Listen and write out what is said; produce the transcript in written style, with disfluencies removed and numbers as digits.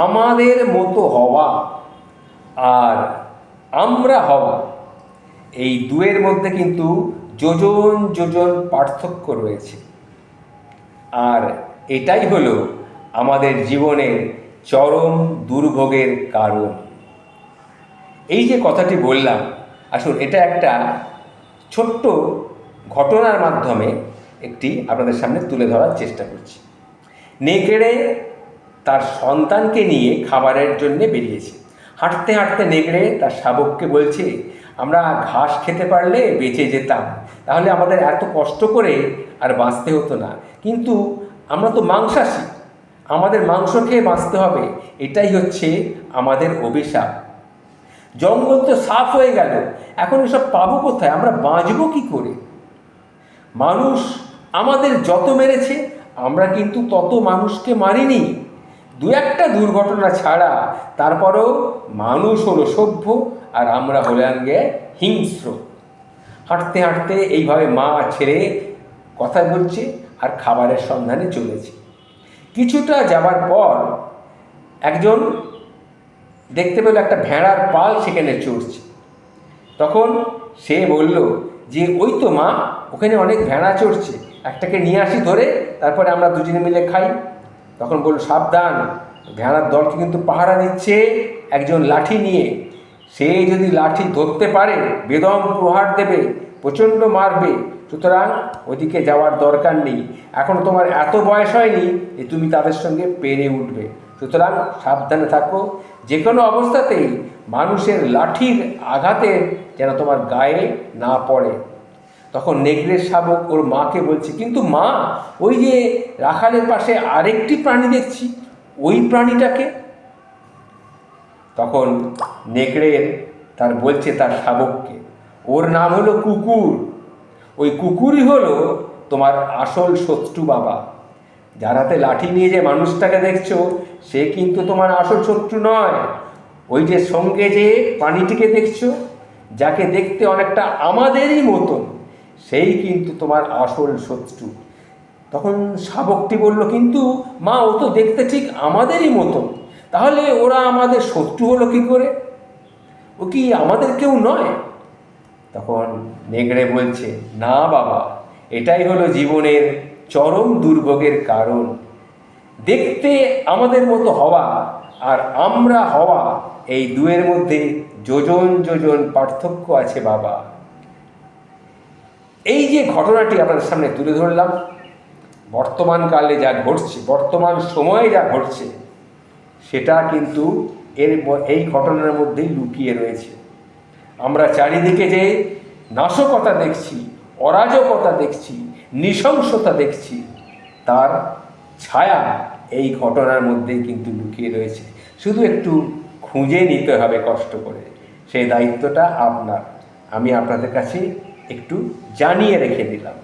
আমাদের মতো হওয়া আর আমরা হওয়া, এই দুয়ের মধ্যে কিন্তু যোজন যোজন পার্থক্য রয়েছে। আর এটাই হলো আমাদের জীবনের চরম দুর্ভোগের কারণ। এই যে কথাটি বললাম, আসুন এটা একটা ছোট্ট ঘটনার মাধ্যমে আপনাদের সামনে তুলে ধরার চেষ্টা করছি। নেকড়ে তার সন্তানকে নিয়ে খাবারের জন্য বেরিয়েছে। হাঁটতে হাঁটতে নেকড়ে তার শাবককে বলছে, আমরা ঘাস খেতে পারলে বেঁচে যেতাম, তাহলে আমাদের এত কষ্ট করে আর বাঁচতে হতো না। কিন্তু আমরা তো মাংসাশী, আমাদের মাংস খেয়ে বাঁচতে হবে, এটাই হচ্ছে আমাদের অভিশাপ। জঙ্গল তো সাফ হয়ে গেল, এখন এসব পাবো কোথায়, আমরা বাঁচবো কী করে? মানুষ আমাদের যত মেরেছে, আমরা কিন্তু তত মানুষকে মারিনি, দু একটা দুর্ঘটনা ছাড়া। তারপরেও মানুষ হলো সভ্য আর আমরা হলাম গিয়ে হিংস্র। হাঁটতে হাঁটতে এইভাবে মা ছেড়ে কথা বলছে আর খাবারের সন্ধানে চলেছে। কিছুটা যাবার পর একজন দেখতে পেল একটা ভেড়ার পাল সেখানে চড়ছে। তখন সে বলল যে, ওই তো মা, ওখানে অনেক ভেড়া চড়ছে, একটাকে নিয়ে আসি ধরে, তারপরে আমরা দুজনে মিলে খাই। তখন বলল, সাবধান, ভেড়ার দলকে কিন্তু পাহারা দিচ্ছে একজন লাঠি নিয়ে, সে যদি লাঠি ধরতে পারে বেদম প্রহার দেবে, প্রচণ্ড মারবে, সুতরাং ওদিকে যাওয়ার দরকার নেই। এখন তোমার এত বয়স হয়নি যে তুমি তাদের সঙ্গে পেরে উঠবে, সুতরাং সাবধানে থাকো, যে কোনো অবস্থাতেই মানুষের লাঠির আঘাতে যেন তোমার গায়ে না পড়ে। তখন নেকড়ের শাবক ওর মাকে বলছে, কিন্তু মা, ওই যে রাখালের পাশে আরেকটি প্রাণী দেখছি, ওই প্রাণীটাকে? তখন নেকড়ের বলছে তার শাবককে, ওর নাম হলো কুকুর। ওই কুকুরই হলো তোমার আসল শত্রু বাবা। যার হাতে লাঠি নিয়ে যে মানুষটাকে দেখছো, সে কিন্তু তোমার আসল শত্রু নয়। ওই যে সঙ্গে যে প্রাণীটিকে দেখছো, যাকে দেখতে অনেকটা আমাদেরই মতন, সেই কিন্তু তোমার আসল শত্রু। তখন শাবকটি বলল, কিন্তু মা, ও তো দেখতে ঠিক আমাদেরই মতন, তাহলে ওরা আমাদের শত্রু হলো কী করে? ও কি আমাদের কেউ নয়? তখন নেকড়ে বলছে, না বাবা, এটাই হলো জীবনের চরম দুর্ভোগের কারণ। দেখতে আমাদের মতো হওয়া আর আমরা হওয়া, এই দুয়ের মধ্যে যোজন যোজন পার্থক্য আছে বাবা। এই যে ঘটনাটি আপনাদের সামনে তুলে ধরলাম, বর্তমানকালে যা ঘটছে, বর্তমান সময়ে যা ঘটছে, সেটা কিন্তু এই ঘটনার মধ্যেই লুকিয়ে রয়েছে। আমরা চারিদিকে যে নাশকতা দেখছি, অরাজকতা দেখছি, নৃশংসতা দেখছি, তার ছায়া এই ঘটনার মধ্যেই কিন্তু লুকিয়ে রয়েছে। শুধু একটু খুঁজে নিতে হবে কষ্ট করে, সেই দায়িত্বটা আপনার। আমি আপনাদের কাছে একটু জানিয়ে রেখে দিলাম।